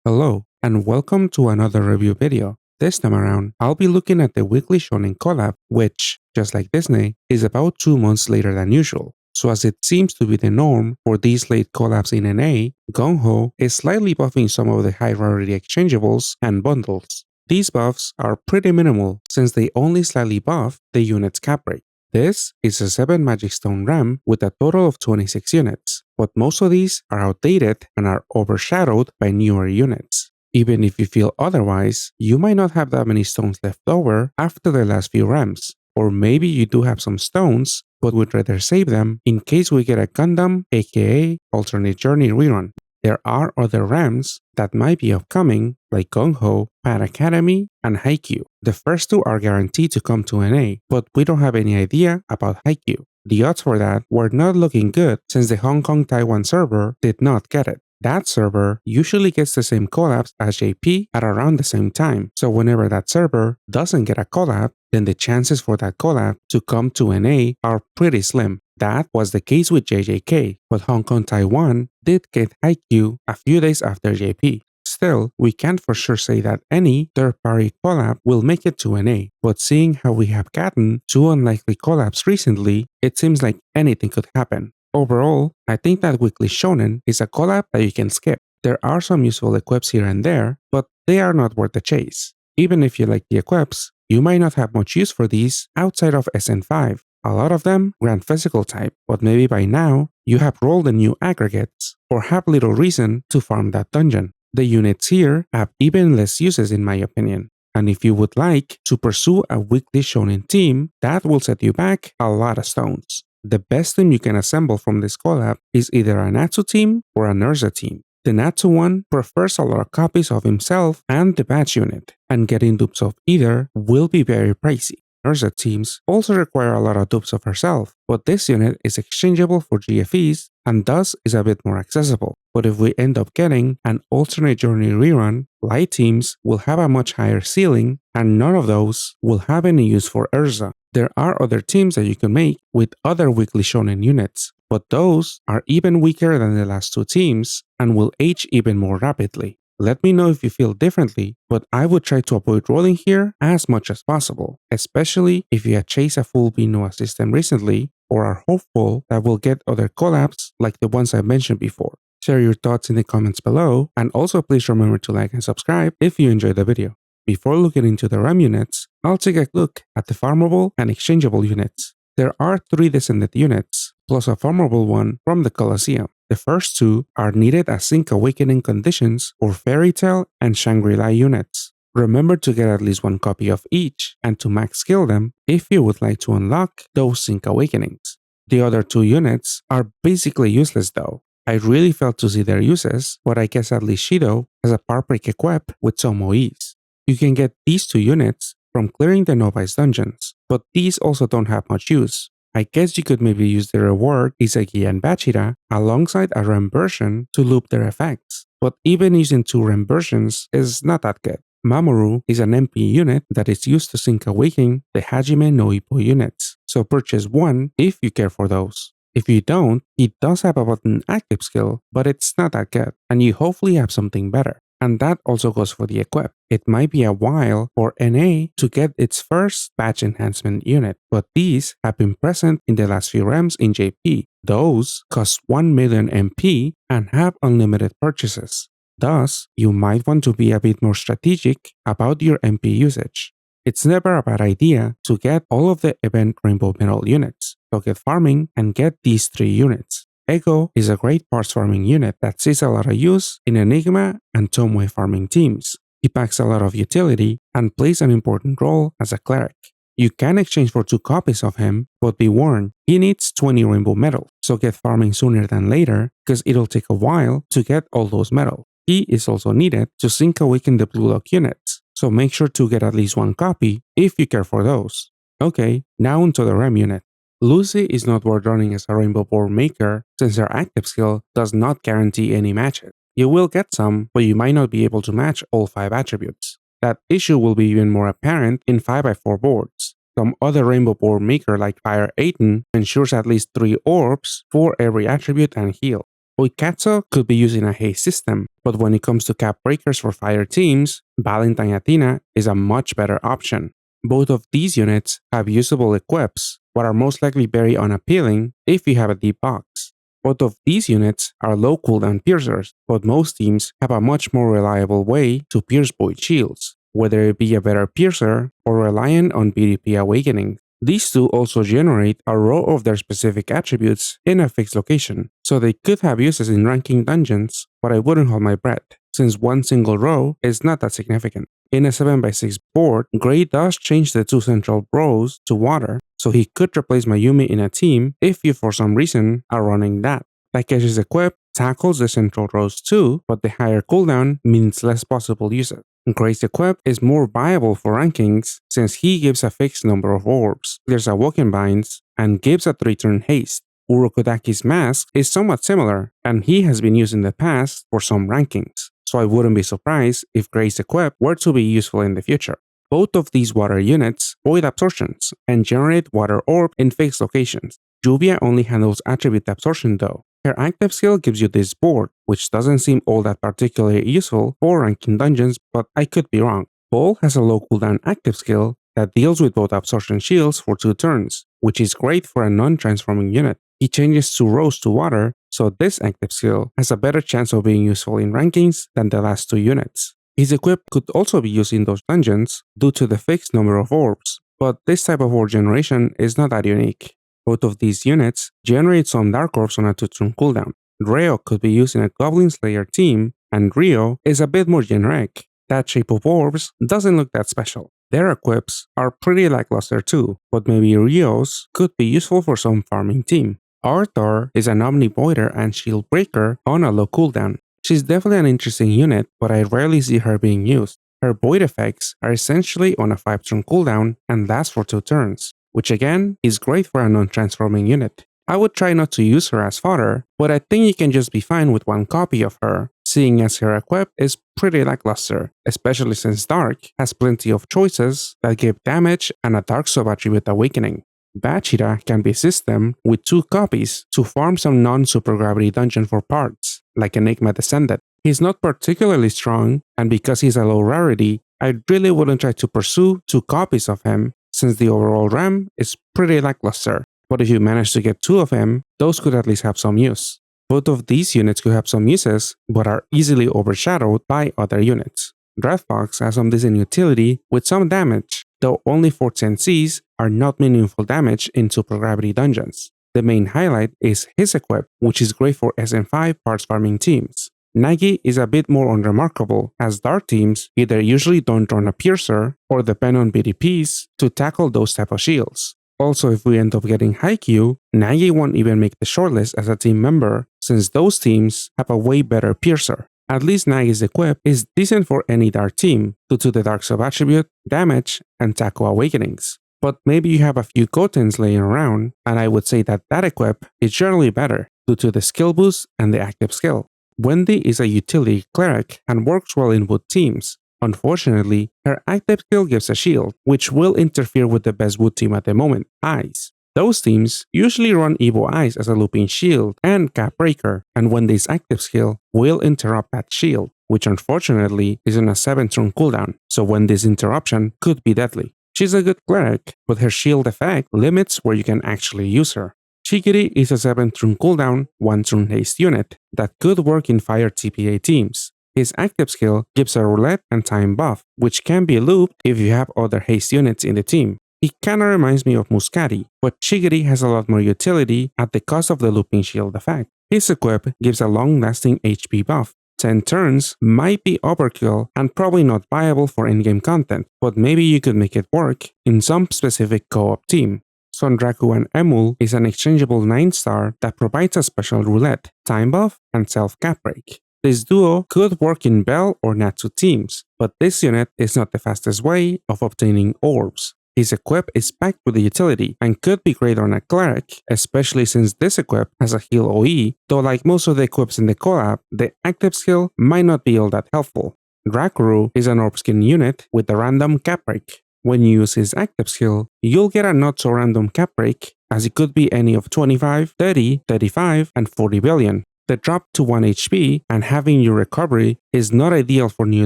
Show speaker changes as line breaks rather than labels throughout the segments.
Hello, and welcome to another review video. This time around, I'll be looking at the weekly Shonen Collab, which, just like Disney, is about 2 months later than usual. So as it seems to be the norm for these late collabs in NA, Gung-Ho is slightly buffing some of the high rarity exchangeables and bundles. These buffs are pretty minimal since they only slightly buff the unit's cap rate. This is a 7 Magic Stone REM with a total of 26 units, but most of these are outdated and are overshadowed by newer units. Even if you feel otherwise, you might not have that many stones left over after the last few REMs, or maybe you do have some stones but would rather save them in case we get a Gundam aka Alternate Journey rerun. There are other REMs that might be upcoming, like Gung-Ho, Pad Academy, and Haikyuu. The first two are guaranteed to come to NA, but we don't have any idea about Haikyuu. The odds for that were not looking good since the Hong Kong-Taiwan server did not get it. That server usually gets the same collabs as JP at around the same time, so whenever that server doesn't get a collab, then the chances for that collab to come to NA are pretty slim. That was the case with JJK, but Hong Kong-Taiwan did get Haikyuu a few days after JP. Still, we can't for sure say that any third-party collab will make it to NA, but seeing how we have gotten two unlikely collabs recently, it seems like anything could happen. Overall, I think that Weekly Shonen is a collab that you can skip. There are some useful equips here and there, but they are not worth the chase. Even if you like the equips, you might not have much use for these outside of SN5. A lot of them grant physical type, but maybe by now you have rolled the new aggregates or have little reason to farm that dungeon. The units here have even less uses in my opinion. And if you would like to pursue a weekly shonen team, that will set you back a lot of stones. The best team you can assemble from this collab is either a Natsu team or an Erza team. The Natsu one prefers a lot of copies of himself and the badge unit, and getting dupes of either will be very pricey. Erza teams also require a lot of dupes of herself, but this unit is exchangeable for GFEs and thus is a bit more accessible. But if we end up getting an alternate journey rerun, light teams will have a much higher ceiling and none of those will have any use for Erza. There are other teams that you can make with other weekly shonen units, but those are even weaker than the last two teams and will age even more rapidly. Let me know if you feel differently, but I would try to avoid rolling here as much as possible, especially if you had chased a full Binoa system recently or are hopeful that we'll get other collabs like the ones I mentioned before. Share your thoughts in the comments below, and also please remember to like and subscribe if you enjoyed the video. Before looking into the REM units, I'll take a look at the farmable and exchangeable units. There are 3 descended units, plus a farmable one from the Colosseum. The first 2 are needed as Sync Awakening conditions for Fairy Tail and Shangri-La units. Remember to get at least 1 copy of each and to max skill them if you would like to unlock those Sync Awakenings. The other 2 units are basically useless though. I really failed to see their uses, but I guess at least Shido has a power break equip with some OEs. You can get these 2 units from clearing the Novice dungeons, but these also don't have much use. I guess you could maybe use the reward Isagi and Bachira alongside a REM version to loop their effects, but even using 2 REM versions is not that good. Mamoru is an MP unit that is used to sync awaken the Hajime no Ippo units, so purchase 1 if you care for those. If you don't, it does have a button active skill, but it's not that good, and you hopefully have something better. And that also goes for the equip. It might be a while for NA to get its first badge enhancement unit, but these have been present in the last few REMs in JP. Those cost 1 million MP and have unlimited purchases. Thus, you might want to be a bit more strategic about your MP usage. It's never a bad idea to get all of the event Rainbow Medal units, so get farming and get these 3 units. Ego is a great parts farming unit that sees a lot of use in Enigma and Tomoe farming teams. He packs a lot of utility and plays an important role as a cleric. You can exchange for 2 copies of him, but be warned, he needs 20 rainbow medals, so get farming sooner than later because it'll take a while to get all those medals. He is also needed to sync awaken the blue lock units, so make sure to get at least 1 copy if you care for those. Okay, now onto the REM unit. Lucy is not worth running as a rainbow board maker since her active skill does not guarantee any matches. You will get some, but you might not be able to match all 5 attributes. That issue will be even more apparent in 5x4 boards. Some other rainbow board maker like Fire Aiden ensures at least 3 orbs for every attribute and heal. Oikatsu could be used in a haste system, but when it comes to cap breakers for fire teams, Valentine Athena is a much better option. Both of these units have usable equips, but are most likely very unappealing if you have a deep box. Both of these units are low cooldown piercers, but most teams have a much more reliable way to pierce void shields, whether it be a better piercer or reliant on BDP awakening. These two also generate a row of their specific attributes in a fixed location, so they could have uses in ranking dungeons, but I wouldn't hold my breath, since one single row is not that significant. In a 7x6 board, Gray does change the two central rows to water, so he could replace Mayumi in a team if you for some reason are running that. Takeshi's equip tackles the central rows too, but the higher cooldown means less possible uses. Gray's equip is more viable for rankings since he gives a fixed number of orbs, clears awoken binds, and gives a 3-turn haste. Urokodaki's mask is somewhat similar, and he has been used in the past for some rankings, so I wouldn't be surprised if Gray's equip were to be useful in the future. Both of these water units void absorptions and generate water orb in fixed locations. Lluvia only handles attribute absorption though. Her active skill gives you this board, which doesn't seem all that particularly useful for ranking dungeons, but I could be wrong. Ball has a low cooldown active skill that deals with both absorption shields for 2 turns, which is great for a non-transforming unit. He changes 2 rows to water, so this active skill has a better chance of being useful in rankings than the last 2 units. His equip could also be used in those dungeons due to the fixed number of orbs, but this type of orb generation is not that unique. Both of these units generate some Dark Orbs on a 2-turn cooldown. Reo could be used in a Goblin Slayer team, and Rio is a bit more generic. That shape of orbs doesn't look that special. Their equips are pretty lackluster too, but maybe Rio's could be useful for some farming team. Arthur is an Omnivoider and Shield Breaker on a low cooldown. She's definitely an interesting unit, but I rarely see her being used. Her void effects are essentially on a 5-turn cooldown and last for 2 turns, which again is great for a non-transforming unit. I would try not to use her as fodder, but I think you can just be fine with one copy of her, seeing as her equip is pretty lackluster, especially since Dark has plenty of choices that give damage and a Dark sub-attribute awakening. Bachira can be systemed with 2 copies to farm some non-supergravity dungeon for parts, like Enigma Descended. He's not particularly strong, and because he's a low rarity, I really wouldn't try to pursue 2 copies of him, since the overall REM is pretty lackluster, but if you manage to get 2 of him, those could at least have some use. Both of these units could have some uses, but are easily overshadowed by other units. Dreadfox has some decent utility with some damage, though only 4 10Cs are not meaningful damage in supergravity dungeons. The main highlight is his equip, which is great for SM5 parts farming teams. Nagi is a bit more unremarkable, as Dark teams either usually don't run a piercer or depend on BDPs to tackle those type of shields. Also, if we end up getting Haikyuu, Nagi won't even make the shortlist as a team member, since those teams have a way better piercer. At least Nagi's equip is decent for any Dark team due to the Dark sub-attribute, damage, and Taco awakenings. But maybe you have a few Gotens laying around, and I would say that that equip is generally better due to the skill boost and the active skill. Wendy is a utility cleric and works well in wood teams. Unfortunately, her active skill gives a shield, which will interfere with the best wood team at the moment, Ice. Those teams usually run Evo Ice as a looping shield and cap breaker, and Wendy's active skill will interrupt that shield, which unfortunately is on a 7-turn cooldown, so Wendy's interruption could be deadly. She's a good cleric, but her shield effect limits where you can actually use her. Shigiri is a 7-turn cooldown, 1-turn haste unit that could work in fire TPA teams. His active skill gives a roulette and time buff, which can be looped if you have other haste units in the team. He kinda reminds me of Muscari, but Shigiri has a lot more utility at the cost of the looping shield effect. His equip gives a long-lasting HP buff. 10 turns might be overkill and probably not viable for in-game content, but maybe you could make it work in some specific co-op team. Sonraku and Emul is an exchangeable 9-star that provides a special roulette, time buff, and self-cap break. This duo could work in Bell or Natsu teams, but this unit is not the fastest way of obtaining orbs. His equip is packed with utility and could be great on a cleric, especially since this equip has a heal OE, though like most of the equips in the collab, the active skill might not be all that helpful. Rakuru is an orb skin unit with a random cap break. When you use his active skill, you'll get a not so random cap break, as it could be any of 25, 30, 35, and 40 billion. The drop to 1 HP and having your recovery is not ideal for new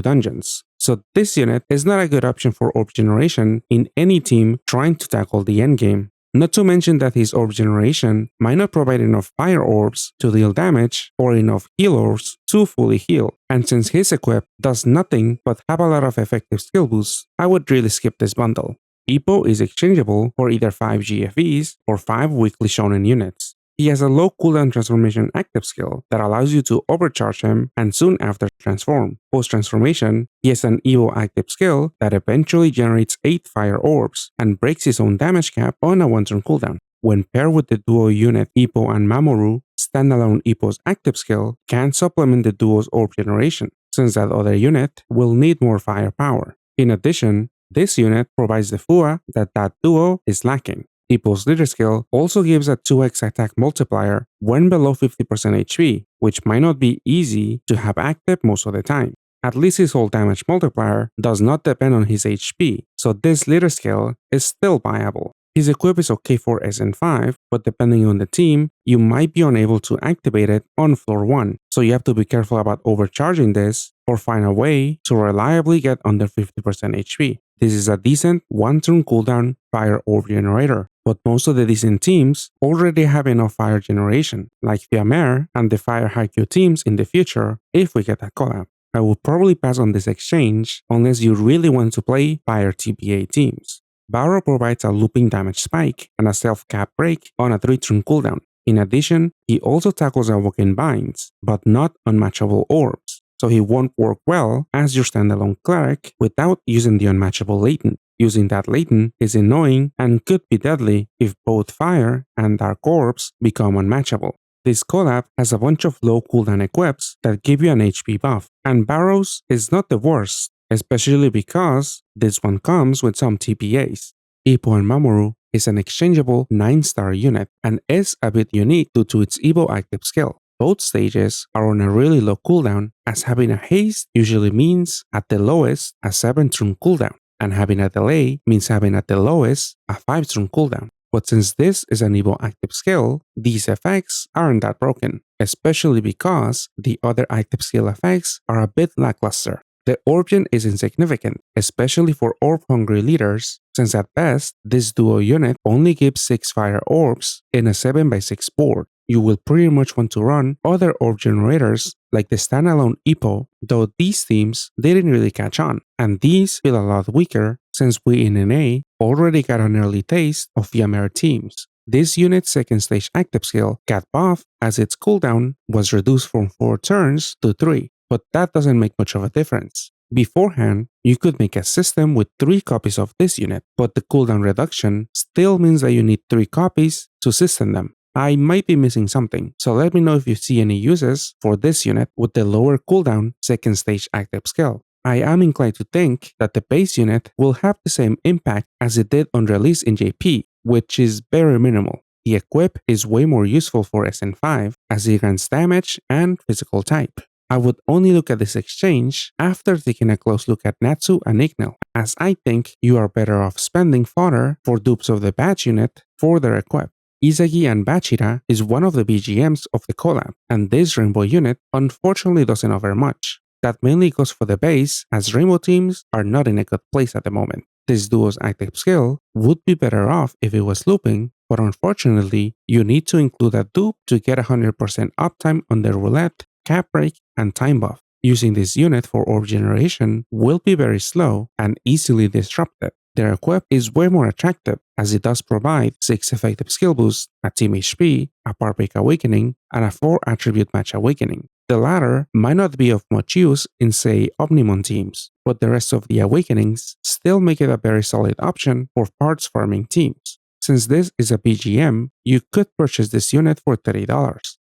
dungeons, so this unit is not a good option for orb generation in any team trying to tackle the endgame. Not to mention that his orb generation might not provide enough fire orbs to deal damage or enough heal orbs to fully heal, and since his equip does nothing but have a lot of effective skill boosts, I would really skip this bundle. Ippo is exchangeable for either 5 GFEs or 5 weekly shonen units. He has a low cooldown transformation active skill that allows you to overcharge him and soon after transform. Post-transformation, he has an Evo active skill that eventually generates 8 fire orbs and breaks his own damage cap on a 1-turn cooldown. When paired with the duo unit Ippo and Mamoru, standalone Ippo's active skill can supplement the duo's orb generation, since that other unit will need more firepower. In addition, this unit provides the FUA that duo is lacking. Ippo's leader skill also gives a 2x attack multiplier when below 50% HP, which might not be easy to have active most of the time. At least his whole damage multiplier does not depend on his HP, so this leader skill is still viable. His equip is okay for SN5, but depending on the team, you might be unable to activate it on floor 1, so you have to be careful about overcharging this or find a way to reliably get under 50% HP. This is a decent 1-turn cooldown fire orb generator, but most of the decent teams already have enough fire generation, like Fiamer and the Fire Haikyuu teams in the future if we get a collab. I would probably pass on this exchange unless you really want to play fire TBA teams. Barrow provides a looping damage spike and a self-cap break on a 3-turn cooldown. In addition, he also tackles Awoken Binds, but not unmatchable orbs, so he won't work well as your standalone cleric without using the unmatchable latent. Using that latent is annoying and could be deadly if both fire and dark orbs become unmatchable. This collab has a bunch of low cooldown equips that give you an HP buff, and Barrows is not the worst, especially because this one comes with some TPAs. Ippo and Mamoru is an exchangeable 9-star unit and is a bit unique due to its Evo active skill. Both stages are on a really low cooldown, as having a haste usually means at the lowest a 7-turn cooldown, and having a delay means having at the lowest a 5-turn cooldown. But since this is an Evo active skill, these effects aren't that broken, especially because the other active skill effects are a bit lackluster. The orb gen is insignificant, especially for orb-hungry leaders, since at best, this duo unit only gives 6 fire orbs in a 7x6 board. You will pretty much want to run other orb generators like the standalone Ippo, though these themes didn't really catch on, and these feel a lot weaker since we in NA already got an early taste of Fiamer teams. This unit's second stage active skill got buffed as its cooldown was reduced from 4 turns to 3, but that doesn't make much of a difference. Beforehand, you could make a system with 3 copies of this unit, but the cooldown reduction still means that you need 3 copies to system them. I might be missing something, so let me know if you see any uses for this unit with the lower cooldown second stage active skill. I am inclined to think that the base unit will have the same impact as it did on release in JP, which is very minimal. The equip is way more useful for SN5 as it grants damage and physical type. I would only look at this exchange after taking a close look at Natsu and Igneel, as I think you are better off spending fodder for dupes of the badge unit for their equip. Isagi and Bachira is one of the BGMs of the collab, and this rainbow unit unfortunately doesn't offer much. That mainly goes for the base, as rainbow teams are not in a good place at the moment. This duo's active skill would be better off if it was looping, but unfortunately, you need to include a dupe to get 100% uptime on the roulette, cap break, and time buff. Using this unit for orb generation will be very slow and easily disrupted. Their equip is way more attractive as it does provide 6 effective skill boosts, a team HP, a power break awakening, and a 4 attribute match awakening. The latter might not be of much use in say Omnimon teams, but the rest of the awakenings still make it a very solid option for parts farming teams. Since this is a BGM, you could purchase this unit for $30,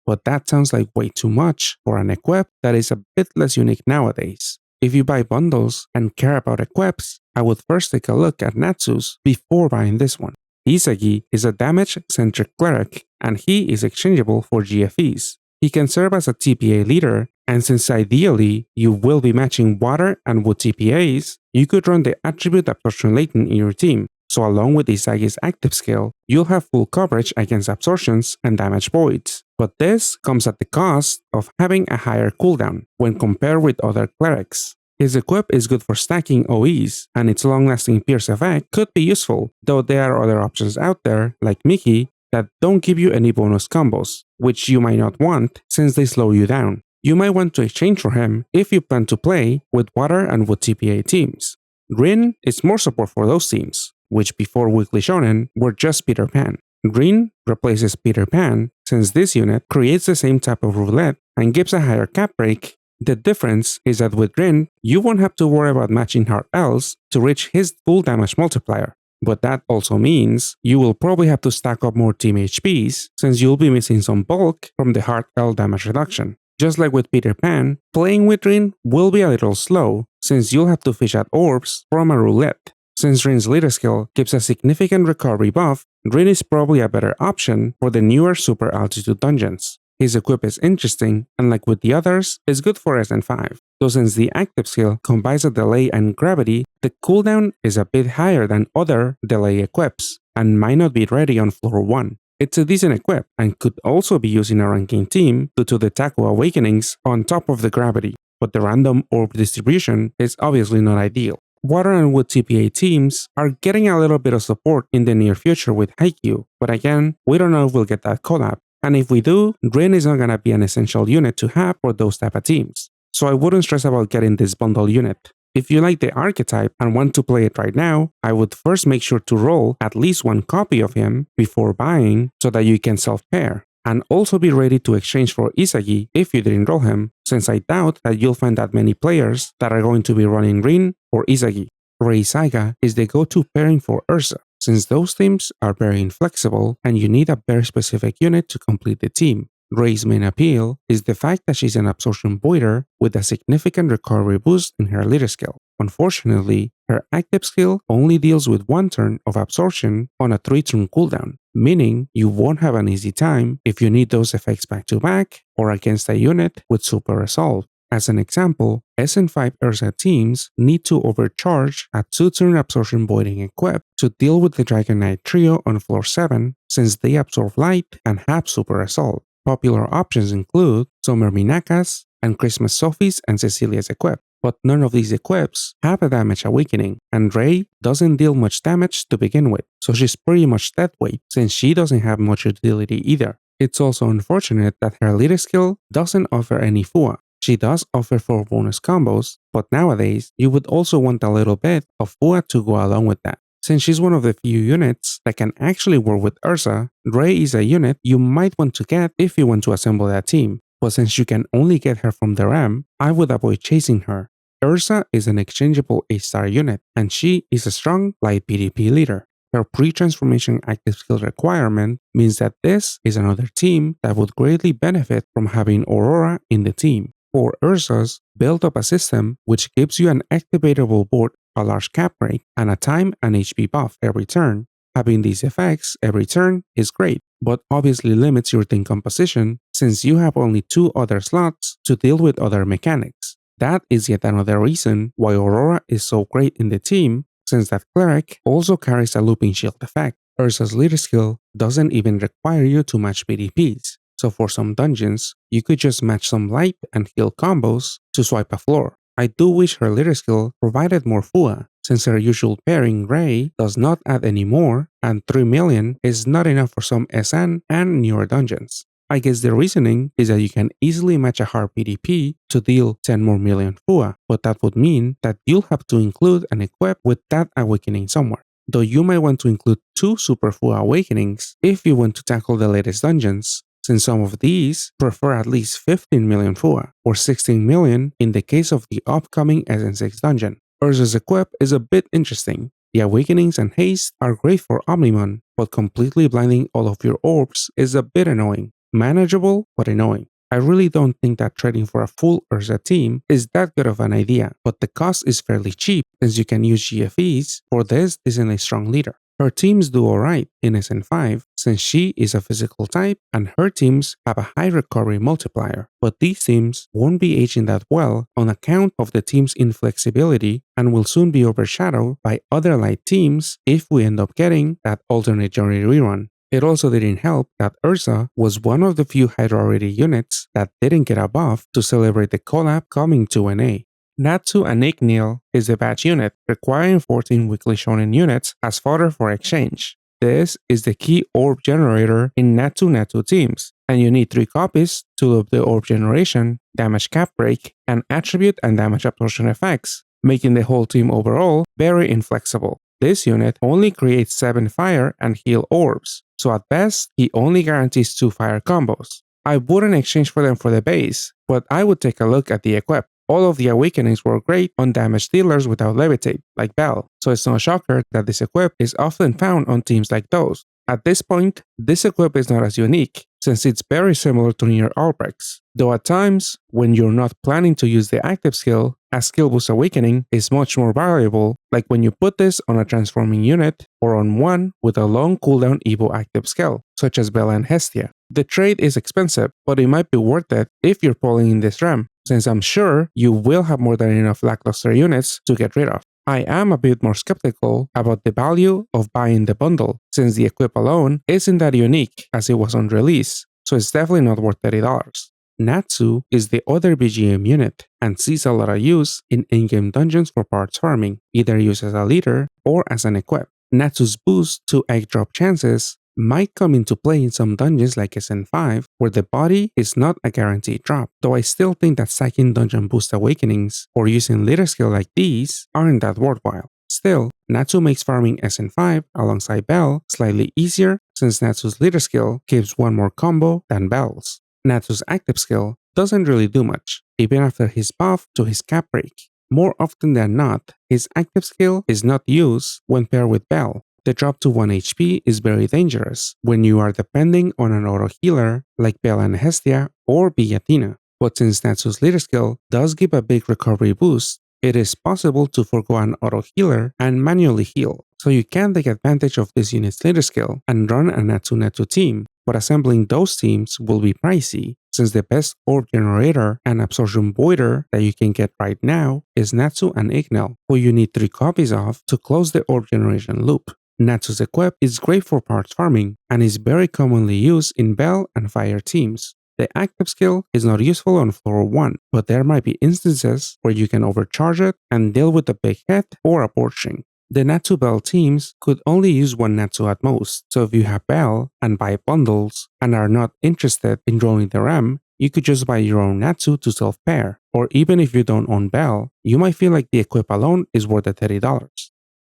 but that sounds like way too much for an equip that is a bit less unique nowadays. If you buy bundles and care about equips, I would first take a look at Natsu's before buying this one. Isagi is a damage-centric cleric, and he is exchangeable for GFEs. He can serve as a TPA leader, and since ideally you will be matching water and wood TPAs, you could run the attribute absorption latent in your team, so along with Isagi's active skill, you'll have full coverage against absorptions and damage voids. But this comes at the cost of having a higher cooldown when compared with other clerics. His equip is good for stacking OEs, and its long-lasting pierce effect could be useful, though there are other options out there, like Mickey, that don't give you any bonus combos, which you might not want since they slow you down. You might want to exchange for him if you plan to play with water and wood TPA teams. Rin is more support for those teams, which before Weekly Shonen were just Peter Pan. Rin replaces Peter Pan since this unit creates the same type of roulette and gives a higher cap break. The difference is that with Rin, you won't have to worry about matching hard Ls to reach his full damage multiplier. But that also means you will probably have to stack up more team HPs since you'll be missing some bulk from the hard L damage reduction. Just like with Peter Pan, playing with Rin will be a little slow since you'll have to fish at orbs from a roulette. Since Rin's leader skill gives a significant recovery buff, Rin is probably a better option for the newer super altitude dungeons. His equip is interesting, and like with the others, is good for SN5. So since the active skill combines a delay and gravity, the cooldown is a bit higher than other delay equips, and might not be ready on floor 1. It's a decent equip, and could also be used in a ranking team due to the Taku awakenings on top of the gravity, but the random orb distribution is obviously not ideal. Water and wood TPA teams are getting a little bit of support in the near future with Haikyuu, but again, we don't know if we'll get that collab. And if we do, Rin is not gonna be an essential unit to have for those type of teams. So I wouldn't stress about getting this bundle unit. If you like the archetype and want to play it right now, I would first make sure to roll at least one copy of him before buying so that you can self-pair. And also be ready to exchange for Isagi if you didn't roll him, since I doubt that you'll find that many players that are going to be running Rin or Isagi. Rei Saiga is the go-to pairing for Erza, since those teams are very inflexible and you need a very specific unit to complete the team. Rei's main appeal is the fact that she's an absorption voider with a significant recovery boost in her leader skill. Unfortunately, her active skill only deals with 1 turn of absorption on a 3-turn cooldown, meaning you won't have an easy time if you need those effects back to back or against a unit with super resolve. As an example, SN5 Erza teams need to overcharge a 2-turn absorption voiding equip to deal with the Dragon Knight trio on floor 7 since they absorb light and have super resolve. Popular options include Summer Minakas and Christmas Sophie's and Cecilia's equip, but none of these equips have a damage awakening, and Rei doesn't deal much damage to begin with, so she's pretty much dead weight since she doesn't have much utility either. It's also unfortunate that her leader skill doesn't offer any FUA. She does offer 4 bonus combos, but nowadays you would also want a little bit of FUA to go along with that. Since she's one of the few units that can actually work with Erza, Rei is a unit you might want to get if you want to assemble that team, but since you can only get her from the REM, I would avoid chasing her. Erza is an exchangeable 8-star unit, and she is a strong light PvP leader. Her pre-transformation active skill requirement means that this is another team that would greatly benefit from having Aurora in the team. For Erzas, build up a system which gives you an activatable board, a large cap break, and a time and HP buff every turn. Having these effects every turn is great, but obviously limits your team composition since you have only 2 other slots to deal with other mechanics. That is yet another reason why Aurora is so great in the team, since that cleric also carries a looping shield effect. Erza's leader skill doesn't even require you to match PvPs, so for some dungeons, you could just match some light and heal combos to swipe a floor. I do wish her leader skill provided more FUA, since her usual pairing Rei does not add any more, and 3 million is not enough for some SN and newer dungeons. I guess the reasoning is that you can easily match a hard PvP to deal 10 more million FUA, but that would mean that you'll have to include an equip with that awakening somewhere. Though you might want to include 2 super FUA awakenings if you want to tackle the latest dungeons, since some of these prefer at least 15 million FUA, or 16 million in the case of the upcoming SN6 dungeon. Erza's equip is a bit interesting. The awakenings and haste are great for Omnimon, but completely blinding all of your orbs is a bit annoying. Manageable, but annoying. I really don't think that trading for a full Erza team is that good of an idea, but the cost is fairly cheap since you can use GFEs for this decently strong leader. Her teams do alright in SN5 since she is a physical type and her teams have a high recovery multiplier, but these teams won't be aging that well on account of the team's inflexibility and will soon be overshadowed by other light teams if we end up getting that alternate journey rerun. It also didn't help that Erza was one of the few high rarity units that didn't get a buff to celebrate the collab coming to an A. Natsu Igneel is a batch unit requiring 14 weekly shonen units as fodder for exchange. This is the key orb generator in Natsu teams, and you need 3 copies to loop the orb generation, damage cap break, and attribute and damage absorption effects, making the whole team overall very inflexible. This unit only creates 7 fire and heal orbs, so at best, he only guarantees 2 fire combos. I wouldn't exchange for them for the base, but I would take a look at the equip. All of the awakenings were great on damage dealers without levitate, like Bell, so it's no shocker that this equip is often found on teams like those. At this point, this equip is not as unique, since it's very similar to Nier Albrecht's, though at times, when you're not planning to use the active skill, a skill boost awakening is much more valuable, like when you put this on a transforming unit or on one with a long cooldown Evo active skill, such as Bella and Hestia. The trade is expensive, but it might be worth it if you're pulling in this REM, since I'm sure you will have more than enough lackluster units to get rid of. I am a bit more skeptical about the value of buying the bundle, since the equip alone isn't that unique as it was on release, so it's definitely not worth $30. Natsu is the other BGM unit and sees a lot of use in in-game dungeons for parts farming, either used as a leader or as an equip. Natsu's boost to egg drop chances might come into play in some dungeons like SN5, where the body is not a guaranteed drop, though I still think that stacking dungeon boost awakenings or using leader skill like these aren't that worthwhile. Still, Natsu makes farming SN5 alongside Bell slightly easier since Natsu's leader skill gives one more combo than Bell's. Natsu's active skill doesn't really do much, even after his buff to his cap break. More often than not, his active skill is not used when paired with Bell. The drop to 1 HP is very dangerous when you are depending on an auto healer like Bella and Hestia or Villatina, but since Natsu's leader skill does give a big recovery boost, it is possible to forgo an auto healer and manually heal, so you can take advantage of this unit's leader skill and run a Natsu team, but assembling those teams will be pricey since the best orb generator and absorption voider that you can get right now is Natsu Igneel, who you need 3 copies of to close the orb generation loop. Natsu's equip is great for parts farming and is very commonly used in Bell and Fire teams. The active skill is not useful on floor 1, but there might be instances where you can overcharge it and deal with a big hit or a portion. The Natsu Bell teams could only use 1 Natsu at most, so if you have Bell and buy bundles and are not interested in drawing the REM, you could just buy your own Natsu to self-pair, or even if you don't own Bell, you might feel like the equip alone is worth the $30.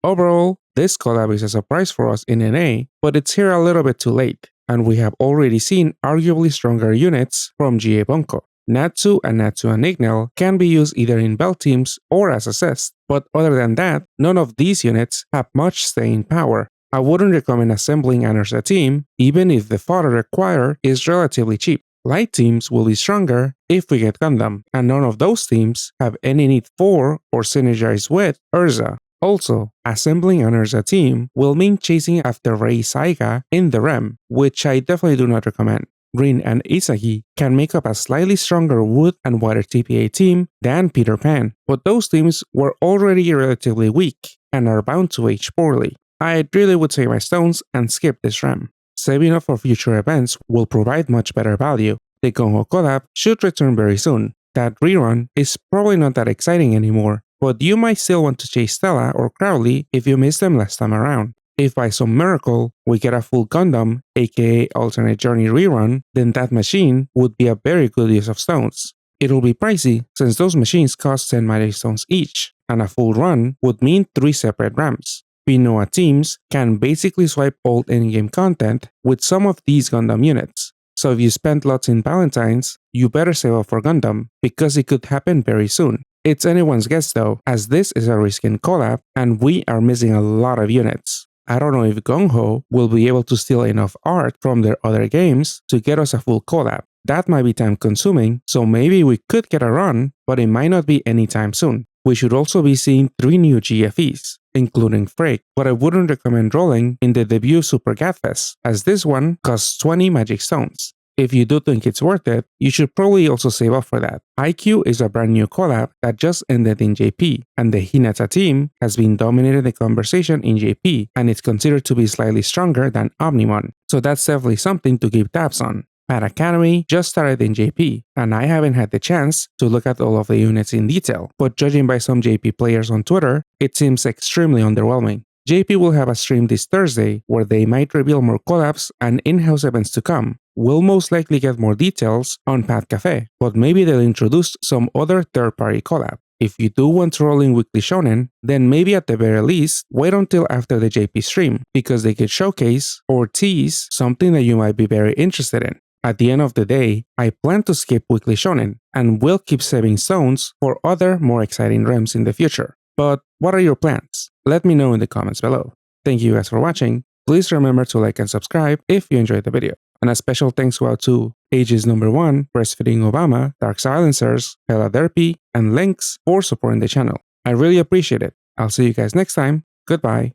Overall, this collab is a surprise for us in NA, but it's here a little bit too late, and we have already seen arguably stronger units from GA Bunko. Natsu and Igneel can be used either in Bell teams or as assist, but other than that, none of these units have much staying power. I wouldn't recommend assembling an Erza team, even if the fodder required is relatively cheap. Light teams will be stronger if we get Gundam, and none of those teams have any need for or synergize with Erza. Also, assembling an Erza team will mean chasing after Rei Saiga in the REM, which I definitely do not recommend. Rin and Isagi can make up a slightly stronger wood and water TPA team than Peter Pan, but those teams were already relatively weak and are bound to age poorly. I really would save my stones and skip this REM. Saving up for future events will provide much better value. The Gongo collab should return very soon. That rerun is probably not that exciting anymore, but you might still want to chase Stella or Crowley if you missed them last time around. If by some miracle we get a full Gundam, aka alternate journey rerun, then that machine would be a very good use of stones. It'll be pricey since those machines cost 10 mighty stones each, and a full run would mean 3 separate REMs. Pinoa teams can basically swipe old in-game content with some of these Gundam units. So if you spend lots in Valentine's, you better save up for Gundam, because it could happen very soon. It's anyone's guess though, as this is a reskin collab and we are missing a lot of units. I don't know if Gung-Ho will be able to steal enough art from their other games to get us a full collab. That might be time consuming, so maybe we could get a run, but it might not be anytime soon. We should also be seeing 3 new GFEs, including Freak, but I wouldn't recommend rolling in the debut Super Gadfest, as this one costs 20 magic stones. If you do think it's worth it, you should probably also save up for that. IQ is a brand new collab that just ended in JP, and the Hinata team has been dominating the conversation in JP, and it's considered to be slightly stronger than Omnimon, so that's definitely something to keep tabs on. Pad Academy just started in JP, and I haven't had the chance to look at all of the units in detail, but judging by some JP players on Twitter, it seems extremely underwhelming. JP will have a stream this Thursday where they might reveal more collabs and in-house events to come. We'll most likely get more details on Pad Cafe, but maybe they'll introduce some other third-party collab. If you do want to roll in weekly shonen, then maybe at the very least, wait until after the JP stream, because they could showcase or tease something that you might be very interested in. At the end of the day, I plan to skip weekly shonen, and will keep saving stones for other more exciting REMs in the future. But what are your plans? Let me know in the comments below. Thank you guys for watching. Please remember to like and subscribe if you enjoyed the video. And a special thanks go out to Ages Number 1, Breastfeeding Obama, Dark Silencers, Hella Derpy, and Lynx for supporting the channel. I really appreciate it. I'll see you guys next time. Goodbye.